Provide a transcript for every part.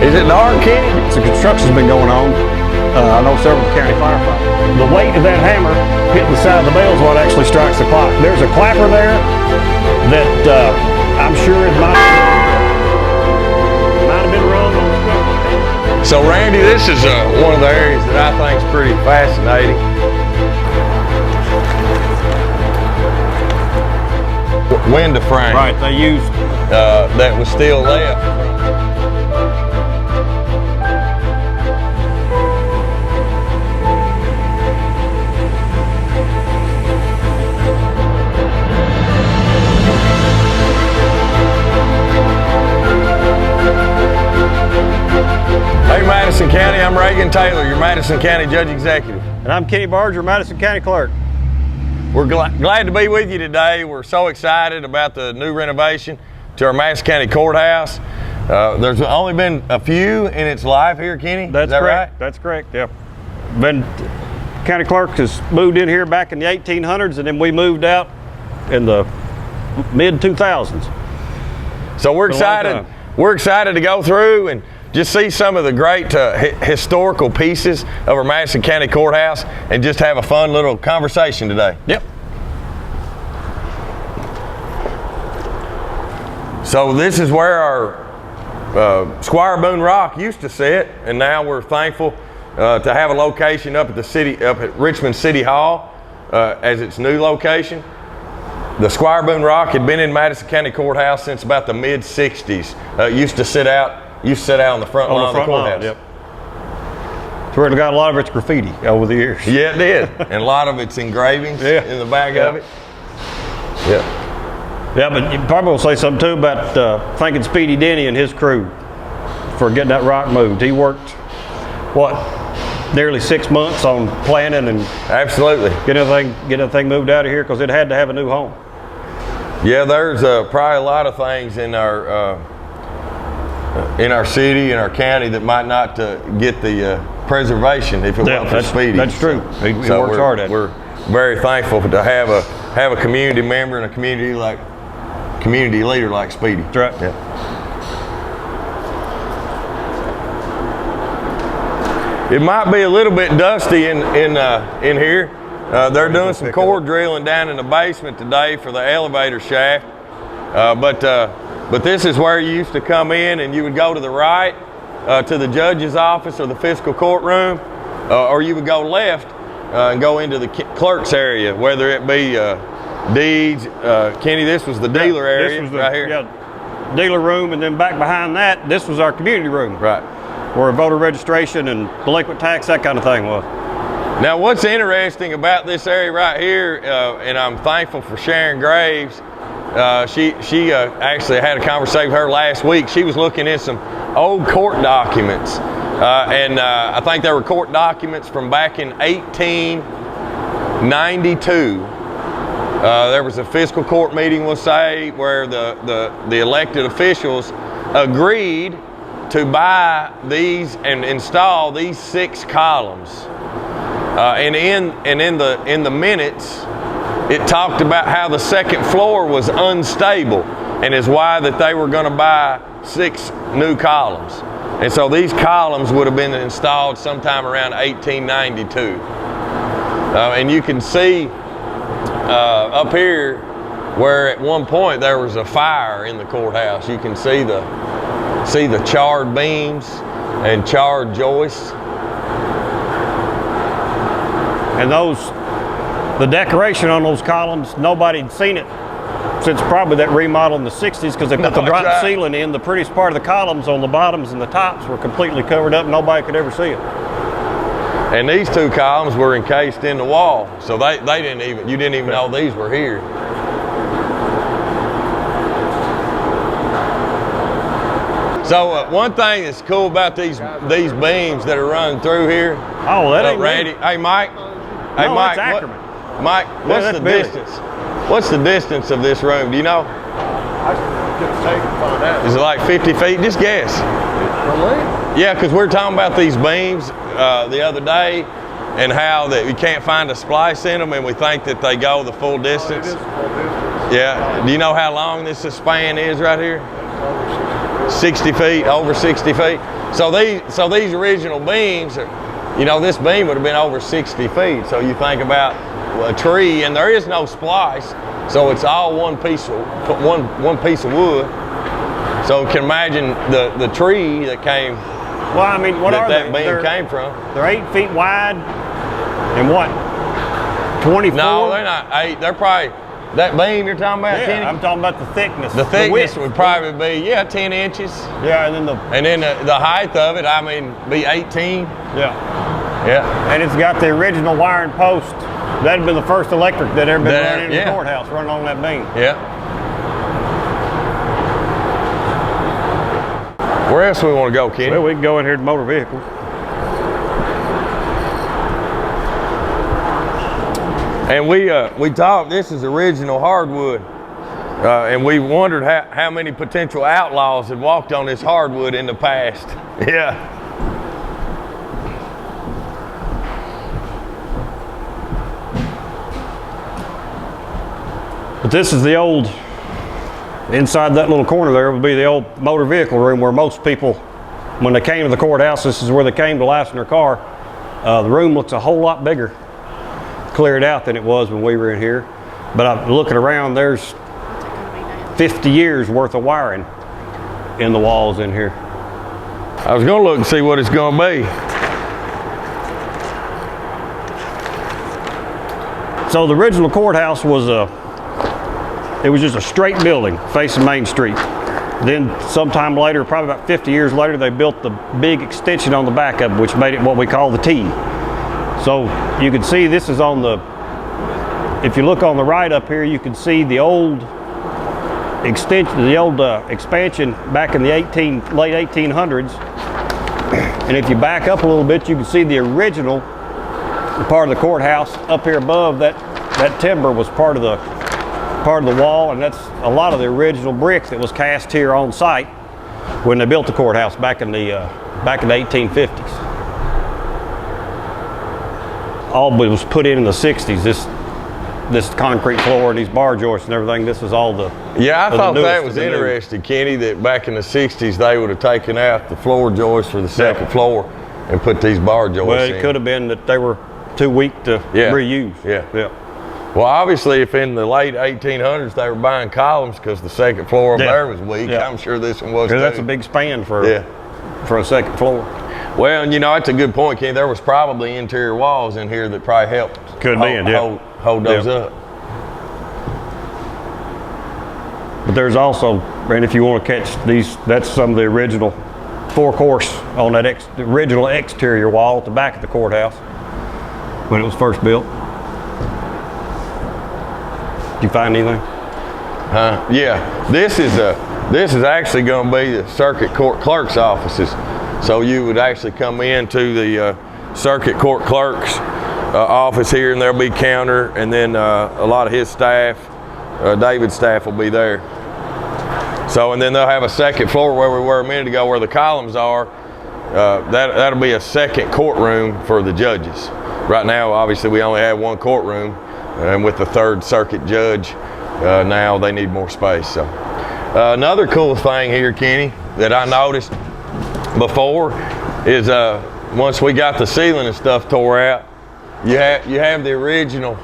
Is it dark, Kenny? So construction's been going on. I know several county firefighters. The weight of that hammer hitting the side of the bell is what actually strikes the clock. There's a clapper there that I'm sure it might have been run on the equipment. So Randy, this is one of the areas that I think is pretty fascinating. Window frame. Right, they used that was still left. Hey Madison County, I'm Reagan Taylor, your Madison County Judge Executive. And I'm Kenny Barger, Madison County Clerk. We're glad to be with you today. We're so excited about the new renovation to our Madison County Courthouse. There's only been a few in its life here, Kenny. That's Is that correct. Right? That's correct, yep. County Clerk has moved in here back in the 1800s, and then we moved out in the mid-2000s. So we're excited. We're excited to go through and just see some of the great historical pieces of our Madison County Courthouse and just have a fun little conversation today. Yep. So this is where our Squire Boone Rock used to sit, and now we're thankful to have a location up at Richmond City Hall as its new location. The Squire Boone Rock had been in Madison County Courthouse since about the mid-60s. Used to sit out on the front lawn of the courthouse. Yep. It's where it got a lot of its graffiti over the years. Yeah, it did. And a lot of its engravings in the back of it. Yeah. Yeah, but you probably will say something too about thanking Speedy Denny and his crew for getting that rock moved. He worked, nearly 6 months on planning and absolutely get everything moved out of here because it had to have a new home. Yeah, there's probably a lot of things in our city, in our county, that might not get the preservation if it weren't for Speedy. That's true. He works hard at it. We're very thankful to have a community member and a community leader like Speedy. That's right. Yeah. It might be a little bit dusty in here. They're doing some core drilling down in the basement today for the elevator shaft. But this is where you used to come in, and you would go to the right to the judge's office or the fiscal courtroom, or you would go left and go into the clerk's area, whether it be deeds. Kenny, this was the dealer area right here. Yeah, dealer room, and then back behind that, this was our community room. Right. Where voter registration and delinquent tax, that kind of thing was. Now, what's interesting about this area right here, and I'm thankful for Sharon Graves. She actually had a conversation with her last week. She was looking at some old court documents, and I think there were court documents from back in 1892. There was a fiscal court meeting, we'll say, where the elected officials agreed to buy these and install these 6 columns. And in the minutes, it talked about how the second floor was unstable, and is why that they were going to buy 6 new columns. And so these columns would have been installed sometime around 1892. And you can see up here where at one point there was a fire in the courthouse. You can see the charred beams and charred joists. And the decoration on those columns, nobody had seen it since probably that remodel in the 60s, because they put the drop ceiling in. The prettiest part of the columns on the bottoms and the tops were completely covered up. Nobody could ever see it. And these 2 columns were encased in the wall, so you didn't even know these were here. So one thing that's cool about these beams that are running through here. Oh, that ain't Randy. Me. Hey, Mike. No, Mike. Ackerman. Mike, what's the distance? What's the distance of this room? Do you know? I can take and find out. Is it like 50 feet? Just guess. Really? Yeah, because we're talking about these beams the other day, and how that you can't find a splice in them, and we think that they go the full distance. It is full distance. Yeah. Do you know how long this span is right here? 60 feet, over 60 feet. So these original beams, you know, this beam would have been over 60 feet. So you think about a tree, and there is no splice, so it's all one piece of wood. So you can imagine the tree that came. Well, I mean, what are that they? beam came from? They're 8 feet wide, and what? 24? No, they're not 8. They're probably that beam you're talking about, Yeah, Kenny? I'm talking about the thickness. The thickness width. would probably be 10 inches. Yeah, and then the height of it, I mean, be 18. Yeah. And it's got the original wiring post. That'd been the first electric that ever been running in the courthouse, running on that beam. Yeah. Where else do we want to go, Kenny? Well, we can go in here to motor vehicles. And we talked, this is original hardwood. And we wondered how many potential outlaws had walked on this hardwood in the past. Yeah. But this is the old, inside that little corner there would be the old motor vehicle room where most people, when they came to the courthouse, this is where they came to license their car. The room looks a whole lot bigger, cleared out than it was when we were in here. But I'm looking around, there's 50 years worth of wiring in the walls in here. I was gonna look and see what it's gonna be. So the original courthouse was it was just a straight building facing Main Street. Then sometime later, probably about 50 years later, they built the big extension on the back of it, which made it what we call the T. So you can see this is on the, if you look on the right up here, you can see the old extension, the old expansion back in the late 1800s. And if you back up a little bit, you can see the original part of the courthouse up here above. That timber was part of the wall, and that's a lot of the original brick that was cast here on site when they built the courthouse back in the 1850s. All but was put in the 60s. This concrete floor and these bar joists and everything. This is all the I thought that was interesting, Kenny, that back in the 60s they would have taken out the floor joists for the second floor and put these bar joists in. Well, it could have been that they were too weak to reuse. Yeah. Well, obviously, if in the late 1800s they were buying columns because the second floor up there was weak, I'm sure this one was too. That's a big span for a second floor. Well, and you know, that's a good point, Kenny. There was probably interior walls in here that probably helped hold those up. But there's also, and if you want to catch these, that's some of the original four-course on that original exterior wall at the back of the courthouse when it was first built. Did you find anything? Yeah, this is actually going to be the circuit court clerk's offices. So you would actually come into the circuit court clerk's office here, and there'll be counter, and then a lot of his staff, David's staff, will be there. So, and then they'll have a second floor where we were a minute ago, where the columns are. That'll be a second courtroom for the judges. Right now, obviously, we only have one courtroom. And with the third circuit judge, now they need more space. So another cool thing here, Kenny, that I noticed before is once we got the ceiling and stuff tore out, you have the original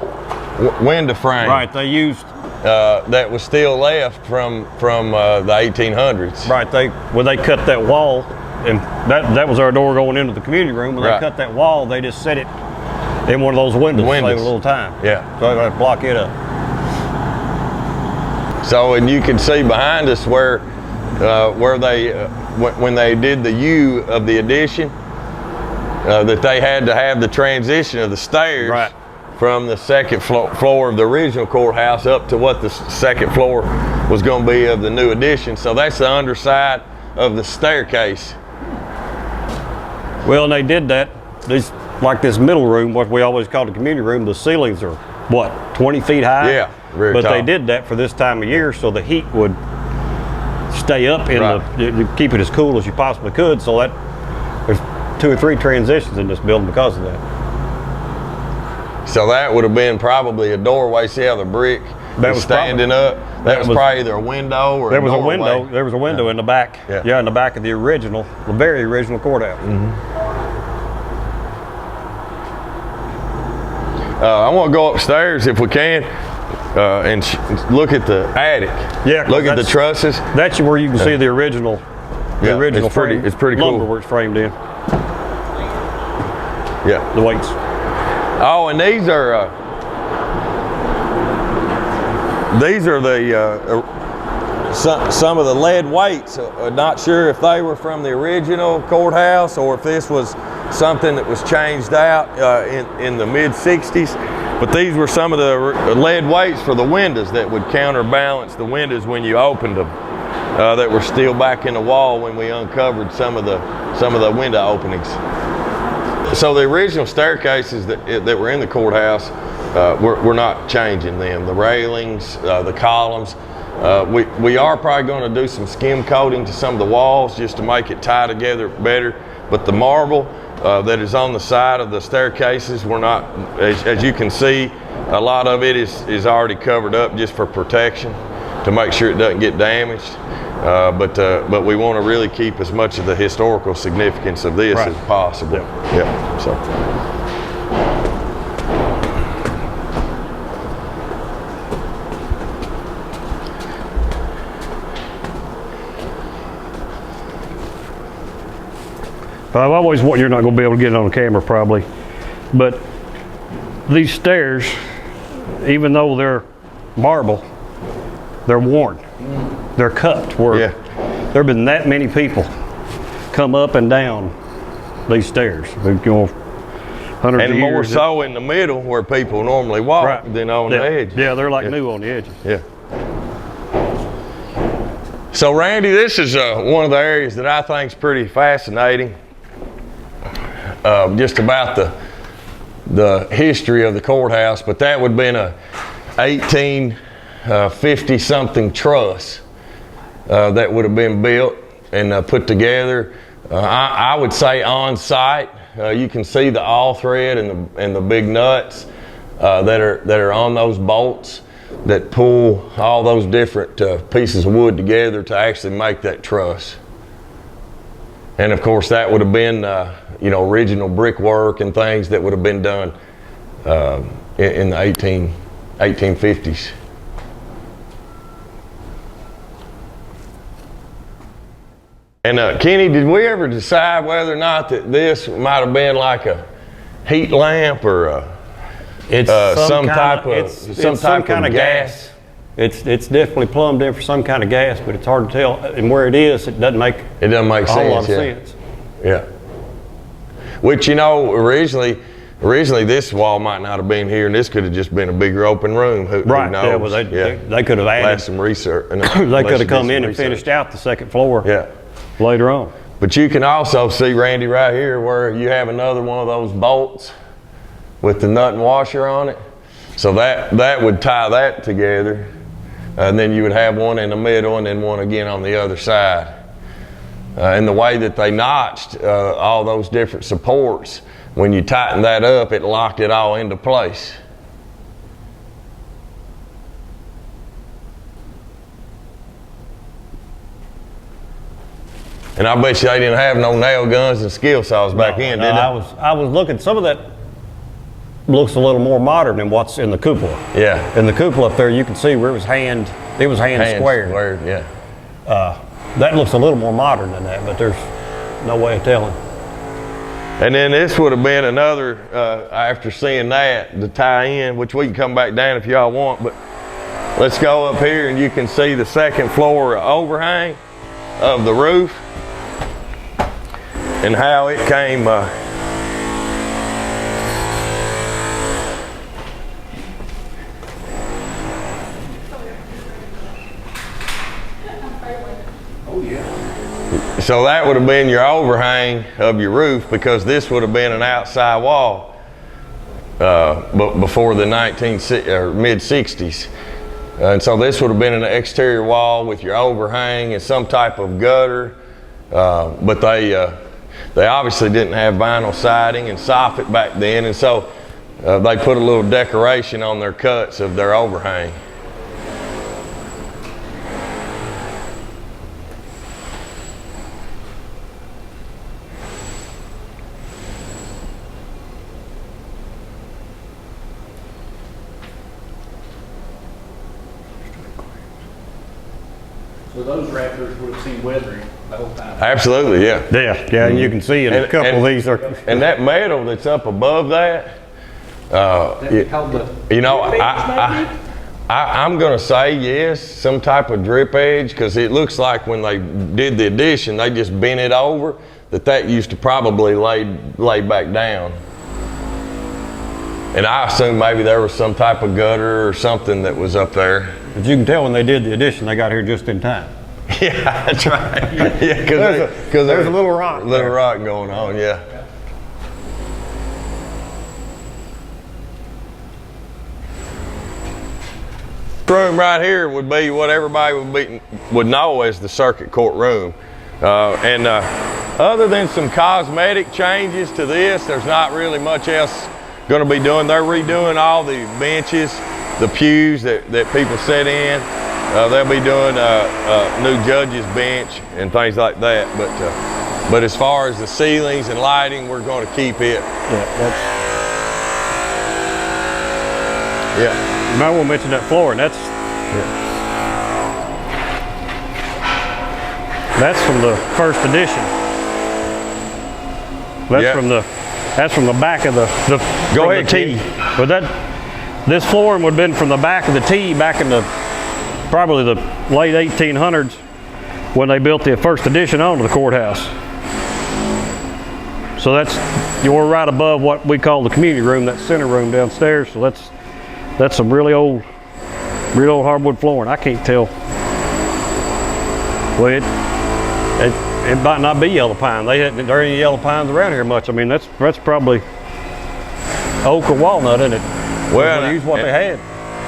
window frame. Right, they used that was still left from the 1800s. Right, when they cut that wall, and that was our door going into the community room. When they cut that wall, they just set it in one of those windows to save a little time. Yeah. So they had to block it up. So, and you can see behind us where they, when they did the U of the addition, that they had to have the transition of the stairs from the second floor of the original courthouse up to what the second floor was going to be of the new addition. So that's the underside of the staircase. Well, and they did that. Like this middle room, what we always call the community room, the ceilings are, what, 20 feet high? Yeah, very tall. But they did that for this time of year so the heat would stay up in to keep it as cool as you possibly could. So that there's 2 or 3 transitions in this building because of that. So that would have been probably a doorway. See how the brick was standing up? That was probably either a window or there was a doorway. There was a window in the back. Yeah, in the back of the very original courthouse. I want to go upstairs if we can and look at the attic. Yeah, look at the trusses. That's where you can see the original. The original frame. It's pretty cool. Lumber where it's framed in. Yeah, the weights. Oh, and these are the some of the lead weights. Not sure if they were from the original courthouse or if this was something that was changed out in the mid-60s. But these were some of the lead weights for the windows that would counterbalance the windows when you opened them. That were still back in the wall when we uncovered some of the window openings. So the original staircases that were in the courthouse, we're not changing them. The railings, the columns. We are probably going to do some skim coating to some of the walls just to make it tie together better. But the marble that is on the side of the staircases, we're not, as you can see, a lot of it is already covered up just for protection to make sure it doesn't get damaged. But we want to really keep as much of the historical significance of this as possible. Yeah. So. I've always wanted, you're not going to be able to get it on camera probably, but these stairs, even though they're marble, they're worn. They're cupped where there have been that many people come up and down these stairs. They've gone hundreds of years. And more so in the middle where people normally walk than on the edges. Yeah, they're like new on the edges. Yeah. So Randy, this is one of the areas that I think is pretty fascinating. Just about the history of the courthouse, but that would have been a 1850 something truss that would have been built and put together. I would say on site. You can see the all thread and the big nuts that are on those bolts that pull all those different pieces of wood together to actually make that truss. And of course that would have been original brickwork and things that would have been done in the 1850s. And Kenny, did we ever decide whether or not that this might have been like a heat lamp or some type of gas? It's definitely plumbed in for some kind of gas, but it's hard to tell. And where it is, it doesn't make a whole lot of sense. Yeah. Which originally this wall might not have been here, and this could have just been a bigger open room. Who knows? Yeah, well, they could have added some research. They could have come in and finished out the second floor. Yeah. Later on. But you can also see, Randy, right here where you have another one of those bolts with the nut and washer on it. So that would tie that together. And then you would have one in the middle and then one again on the other side. And the way that they notched all those different supports, when you tighten that up, it locked it all into place. And I bet you they didn't have no nail guns and skill saws back in, did they? I was looking, some of that looks a little more modern than what's in the cupola. Yeah. In the cupola up there, you can see where it was hand squared. Yeah. That looks a little more modern than that, but there's no way of telling. And then this would have been another, after seeing that, the tie-in, which we can come back down if y'all want, but let's go up here and you can see the second floor overhang of the roof and how it came so that would have been your overhang of your roof, because this would have been an outside wall but before the mid-60s. And so this would have been an exterior wall with your overhang and some type of gutter, but they obviously didn't have vinyl siding and soffit back then, and so they put a little decoration on their cuts of their overhang. So those rafters would have seen weathering the whole time. Absolutely, yeah. Yeah, and you can see in a couple of these are. And that metal that's up above that, you know, I'm going to say yes, some type of drip edge, because it looks like when they did the addition, they just bent it over, that used to probably lay back down. And I assume maybe there was some type of gutter or something that was up there. But you can tell when they did the addition, they got here just in time. Yeah, that's right. Yeah, because there's a little rock. Little rock going on, yeah. Room right here would be what everybody would know as the circuit court room. Other than some cosmetic changes to this, there's not really much else going to be doing. They're redoing all the benches, the pews that people sit in. They'll be doing new judge's bench and things like that. But as far as the ceilings and lighting, we're going to keep it. Yeah. You might want to mention that flooring. That's from the first edition. That's from the back of the Go ahead, T. But this flooring would have been from the back of the T back in the probably the late 1800s when they built the first addition onto the courthouse. So you're right above what we call the community room, that center room downstairs. So that's some really old hardwood flooring. I can't tell. Well, it might not be yellow pine. There ain't any yellow pines around here much. I mean, that's probably oak or walnut, isn't it? Well, they used what they had.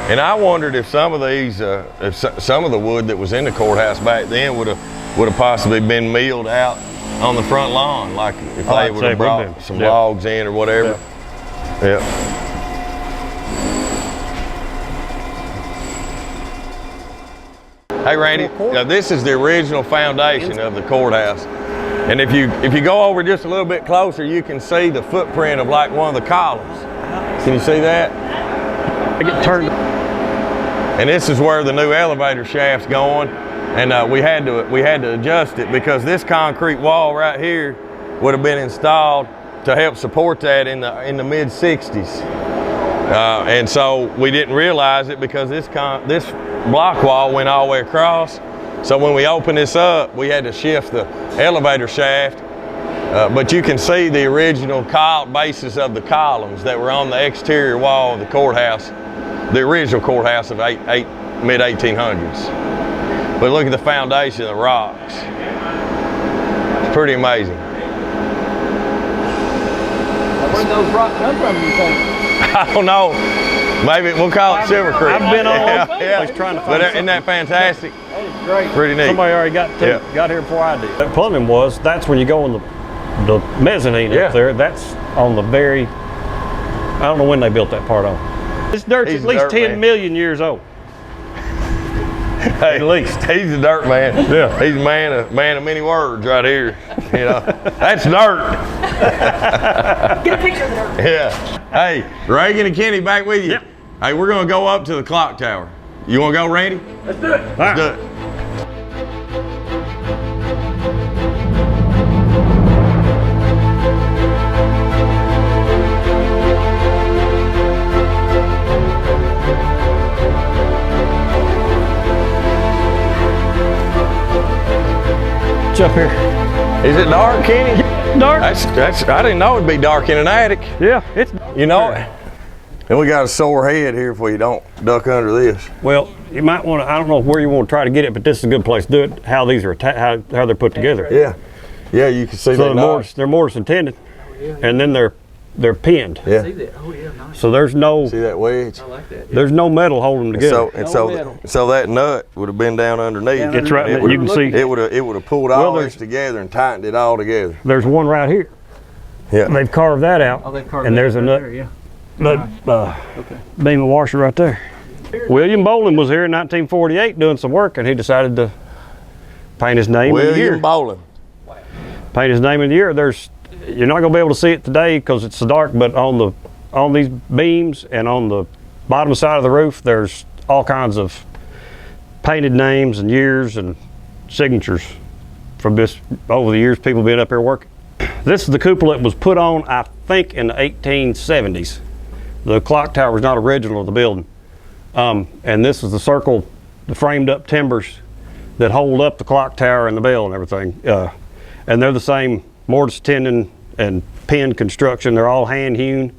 And I wondered if some of these, some of the wood that was in the courthouse back then would have possibly been milled out on the front lawn, like if they would have brought some logs in or whatever. Yeah. Hey Randy, now this is the original foundation of the courthouse. And if you go over just a little bit closer, you can see the footprint of like one of the columns. Can you see that? I get turned. And this is where the new elevator shaft's going. And we had to adjust it because this concrete wall right here would have been installed to help support that in the mid 60s. And so we didn't realize it because this block wall went all the way across. So when we opened this up, we had to shift the elevator shaft. But you can see the original bases of the columns that were on the exterior wall of the courthouse, the original courthouse of mid 1800s. But look at the foundation of the rocks. It's pretty amazing. Where did those rocks come from, you think? I don't know. Maybe we'll call it Silver Creek. I've been all over yeah. trying to find Isn't that fantastic? That is great. Pretty neat. Somebody already got here before I did. That plumbing that's when you go in the mezzanine up there. That's on the very, I don't know when they built that part on. This dirt's at least 10 million years old. Hey, at least he's a dirt man. Yeah, he's a man of many words right here. You know, that's dirt. Get a picture of the dirt. Yeah. Hey, Reagan and Kenny, back with you. Yep. Hey, we're gonna go up to the clock tower. You wanna go, Randy? Let's do it. Let's do it. Up here. Is it dark, Kenny? Dark. I didn't know it'd be dark in an attic. Yeah, it's. You know, and we got a sore head here if we don't duck under this. Well, you might want to. I don't know where you want to try to get it, but this is a good place to do it. How these are how they're put together. Yeah, yeah, you can see so that. They're mortise and tenon, and then they're pinned. Yeah. See that? Oh yeah, nice. So there's no. See that wedge? I like that. Yeah. There's no metal holding them together. So that nut would have been down underneath. It's right. You can see it would have pulled all this together and tightened it all together. There's one right here. Yeah. They've carved that out. Oh, they've carved and that there's a nut. there, yeah. beam and washer right there. William Bolin was here in 1948 doing some work, and he decided to paint his name in the year. William Bolin. Paint his name in the year. You're not going to be able to see it today because it's so dark, but on these beams and on the bottom side of the roof, there's all kinds of painted names and years and signatures from this over the years people been up here working. This is the cupola that was put on, I think, in the 1870s. The clock tower is not original to the building. And this is the circle, the framed up timbers that hold up the clock tower and the bell and everything. And they're the same mortise, tenon, and pin construction. They're all hand hewn.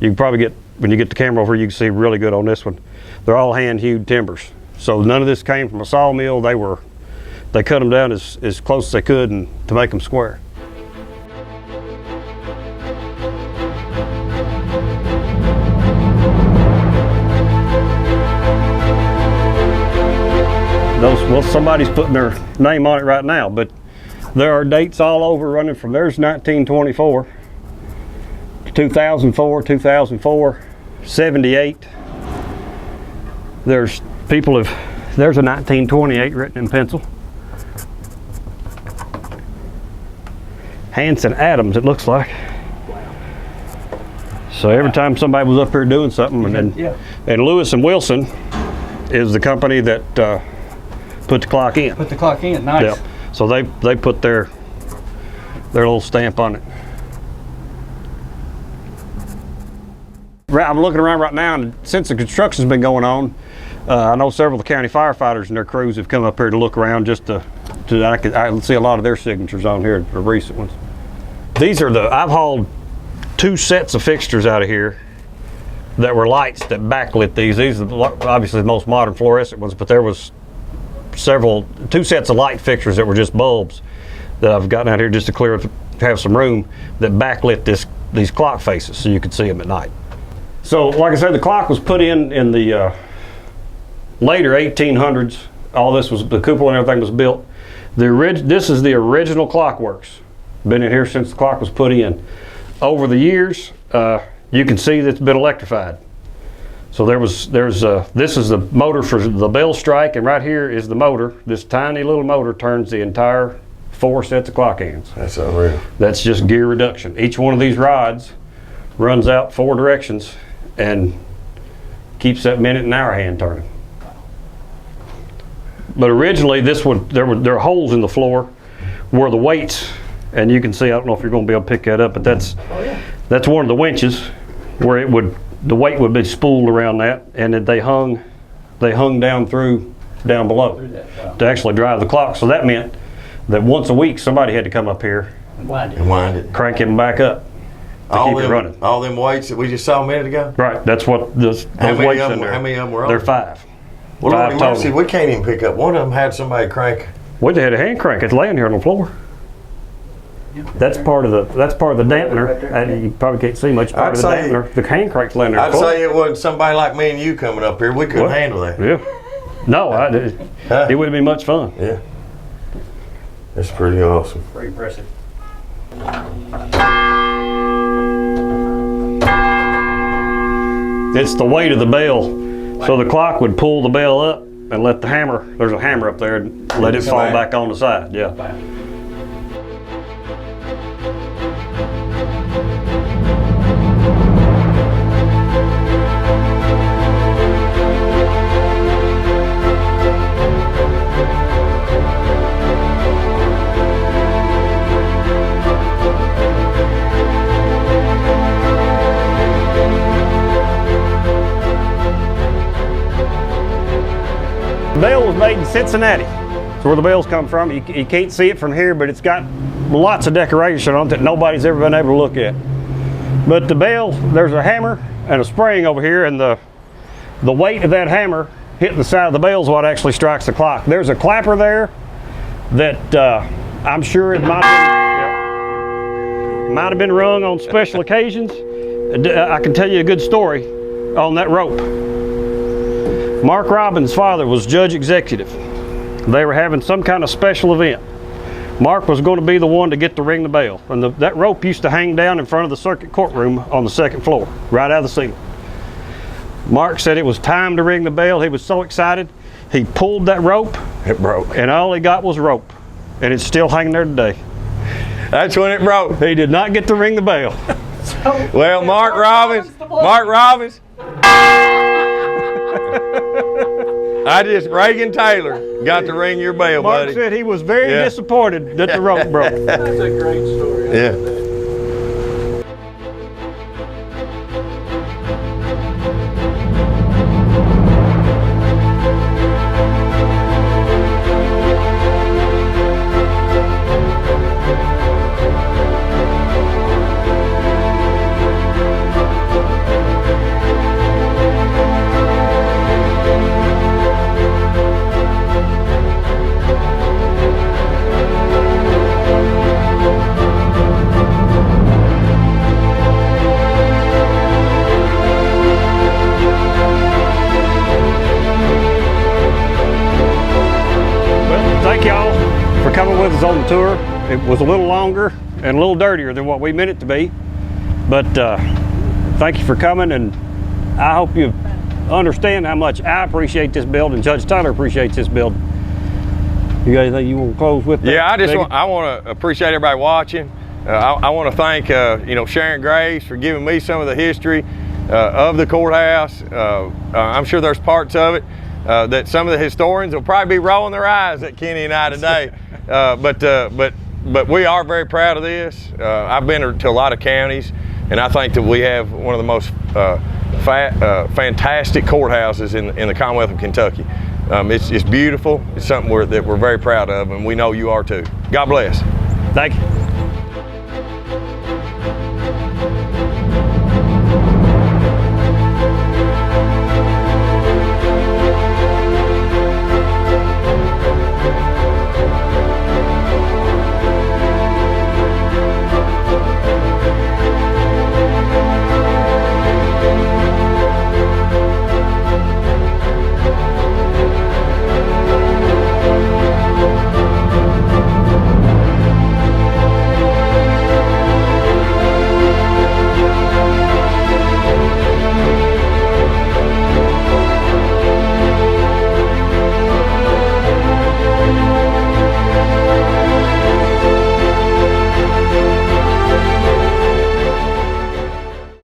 You can probably get, when you get the camera over here, you can see really good on this one. They're all hand hewed timbers. So none of this came from a sawmill. They cut them down as close as they could and to make them square. Well, somebody's putting their name on it right now, but there are dates all over running from, there's 1924, 2004, 2004, 78. There's there's a 1928 written in pencil. Hanson Adams, it looks like. So every time somebody was up here doing something, and Lewis and Wilson is the company that put the clock in. Put the clock in, nice. Yeah. So they put their little stamp on it. I'm looking around right now, and since the construction's been going on, I know several of the county firefighters and their crews have come up here to look around just I can see a lot of their signatures on here, the recent ones. These are I've hauled 2 sets of fixtures out of here that were lights that backlit these. These are obviously the most modern fluorescent ones, but there was 2 sets of light fixtures that were just bulbs that I've gotten out here just to have some room that backlit these clock faces so you could see them at night. So like I said, the clock was put in the later 1800s. All this was, the cupola and everything was built. This is the original clockworks. Been in here since the clock was put in. Over the years, you can see that it's been electrified. So this is the motor for the bell strike, and right here is the motor. This tiny little motor turns the entire 4 sets of clock hands. That's unreal. That's just gear reduction. Each one of these rods runs out 4 directions and keeps that minute and hour hand turning. But originally there are holes in the floor where the weights, and you can see, I don't know if you're going to be able to pick that up, but that's one of the winches where the weight would be spooled around that, and then they hung down below to actually drive the clock. So that meant that once a week somebody had to come up here and wind it, crank him back up to keep it running. All them weights that we just saw a minute ago? Right, that's what those weights in there. How many of them were on? They're 5. Well, 5 total. mercy, we can't even pick up. One of them had somebody crank. We had a hand crank. It's laying here on the floor. That's part of the dampener. And you probably can't see much. Part of the dampener. The hand crank's laying there. I'd say it wasn't somebody like me and you coming up here. We couldn't handle that. Yeah. No, it wouldn't be much fun. Yeah. That's pretty awesome. Pretty impressive. It's the weight of the bell. So the clock would pull the bell up and let the hammer, there's a hammer up there, and let it fall back on the side. Yeah. The bell was made in Cincinnati. That's where the bells come from. You can't see it from here, but it's got lots of decoration on it that nobody's ever been able to look at. But the bell, there's a hammer and a spring over here, and the weight of that hammer hitting the side of the bell is what actually strikes the clock. There's a clapper there that I'm sure it might have been rung on special occasions. I can tell you a good story on that rope. Mark Robbins' father was judge executive. They were having some kind of special event Mark was going to be the one to get to ring the bell. And that rope used to hang down in front of the circuit courtroom on the second floor, right out of the ceiling. Mark said it was time to ring the bell. He was so excited. He pulled that rope. It broke. And all he got was rope. And it's still hanging there today. That's when it broke. He did not get to ring the bell. Well, Mark Robbins. Reagan Taylor got to ring your bell, Mark buddy. said he was very disappointed that the rope broke. That's a great story. Yeah. Thank y'all for coming with us on the tour. It was a little longer and a little dirtier than what we meant it to be, but thank you for coming, and I hope you understand how much I appreciate this building. Judge Tyler appreciates this building. You got anything you want to close with? Yeah, I want to appreciate everybody watching. I want to thank Sharon Graves for giving me some of the history of the courthouse. I'm sure there's parts of it that some of the historians will probably be rolling their eyes at Kenny and I today. But we are very proud of this. I've been to a lot of counties, and I think that we have one of the most fantastic courthouses in the Commonwealth of Kentucky. It's beautiful. It's something that we're very proud of, and we know you are too. God bless. Thank you.